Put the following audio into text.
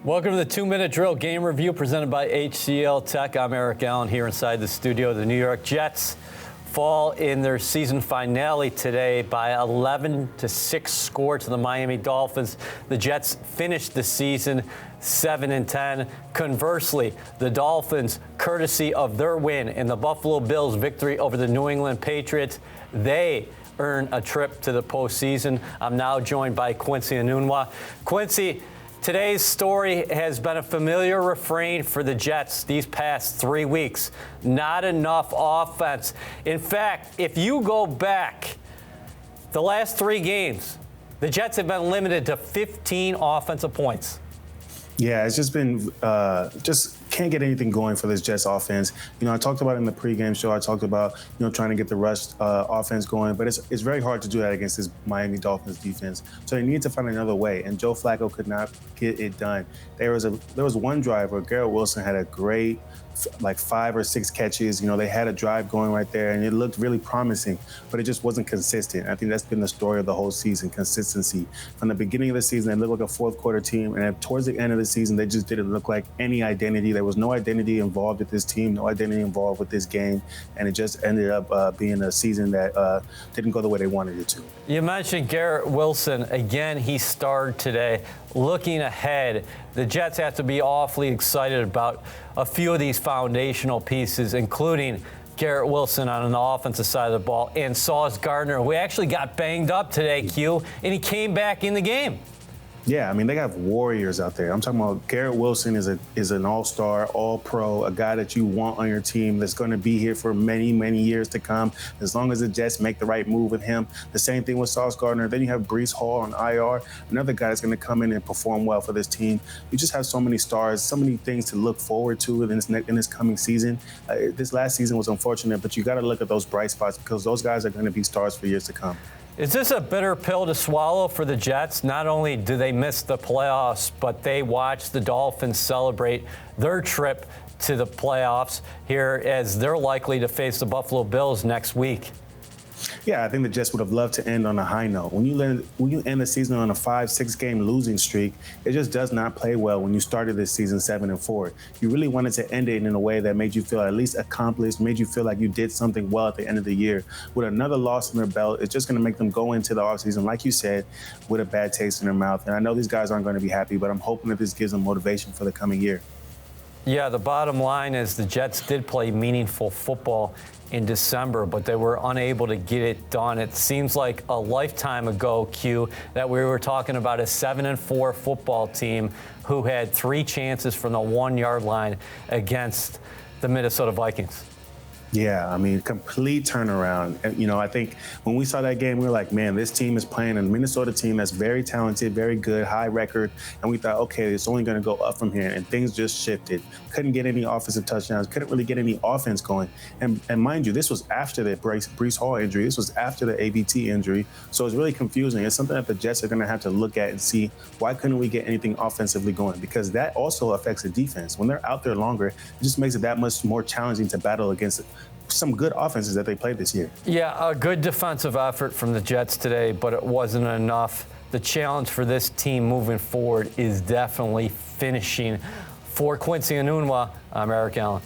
Welcome to the 2-Minute Drill game review presented by HCL Tech. I'm Eric Allen here inside the studio. The New York Jets fall in their season finale today by 11-6 score to the Miami Dolphins. The Jets finished the season 7-10. Conversely, the Dolphins, courtesy of their win and the Buffalo Bills' victory over the New England Patriots, they earn a trip to the postseason. I'm now joined by Quincy Enunwa. Quincy, today's story has been a familiar refrain for the Jets these past 3 weeks. Not enough offense. In fact, if you go back the last 3 games, the Jets have been limited to 15 offensive points. Yeah, it's just been just can't get anything going for this Jets offense. You know, I talked about it in the pregame show. I talked about, trying to get the rush offense going, but it's very hard to do that against this Miami Dolphins defense. So they need to find another way, and Joe Flacco could not get it done. There was one drive where Garrett Wilson had a great 5 or 6 catches. They had a drive going right there, and it looked really promising, but it just wasn't consistent. I think that's been the story of the whole season, consistency. From the beginning of the season, they looked like a fourth quarter team, and towards the end of the season, they just didn't look like any identity. There was no identity involved with this team, no identity involved with this game, and it just ended up being a season that didn't go the way they wanted it to. You mentioned Garrett Wilson. Again, he starred today. Looking ahead, the Jets have to be awfully excited about a few of these foundational pieces, including Garrett Wilson on the offensive side of the ball and Sauce Gardner, who actually got banged up today, Q, and he came back in the game. Yeah, I mean, they got warriors out there. I'm talking about Garrett Wilson is an all-star, all-pro, a guy that you want on your team that's going to be here for many, many years to come, as long as the Jets make the right move with him. The same thing with Sauce Gardner. Then you have Breece Hall on IR, another guy that's going to come in and perform well for this team. We just have so many stars, so many things to look forward to in this coming season. This last season was unfortunate, but you got to look at those bright spots because those guys are going to be stars for years to come. Is this a bitter pill to swallow for the Jets? Not only do they miss the playoffs, but they watch the Dolphins celebrate their trip to the playoffs here as they're likely to face the Buffalo Bills next week. Yeah, I think the Jets would have loved to end on a high note. When you end the season on a 5-6 game losing streak, it just does not play well when you started this season 7-4. You really wanted to end it in a way that made you feel at least accomplished, made you feel like you did something well at the end of the year. With another loss in their belt, it's just going to make them go into the offseason, like you said, with a bad taste in their mouth. And I know these guys aren't going to be happy, but I'm hoping that this gives them motivation for the coming year. Yeah, the bottom line is the Jets did play meaningful football in December, but they were unable to get it done. It seems like a lifetime ago, Q, that we were talking about a 7-4 football team who had 3 chances from the 1-yard line against the Minnesota Vikings. Yeah, I mean, complete turnaround. And, I think when we saw that game, we were like, man, this team is playing a Minnesota team that's very talented, very good, high record. And we thought, okay, it's only going to go up from here. And things just shifted. Couldn't get any offensive touchdowns. Couldn't really get any offense going. And mind you, this was after the Breece Hall injury. This was after the ABT injury. So it's really confusing. It's something that the Jets are going to have to look at and see, why couldn't we get anything offensively going? Because that also affects the defense. When they're out there longer, it just makes it that much more challenging to battle against some good offenses that they played this year. Yeah, a good defensive effort from the Jets today, but it wasn't enough. The challenge for this team moving forward is definitely finishing. For Quincy Enunwa, I'm Eric Allen.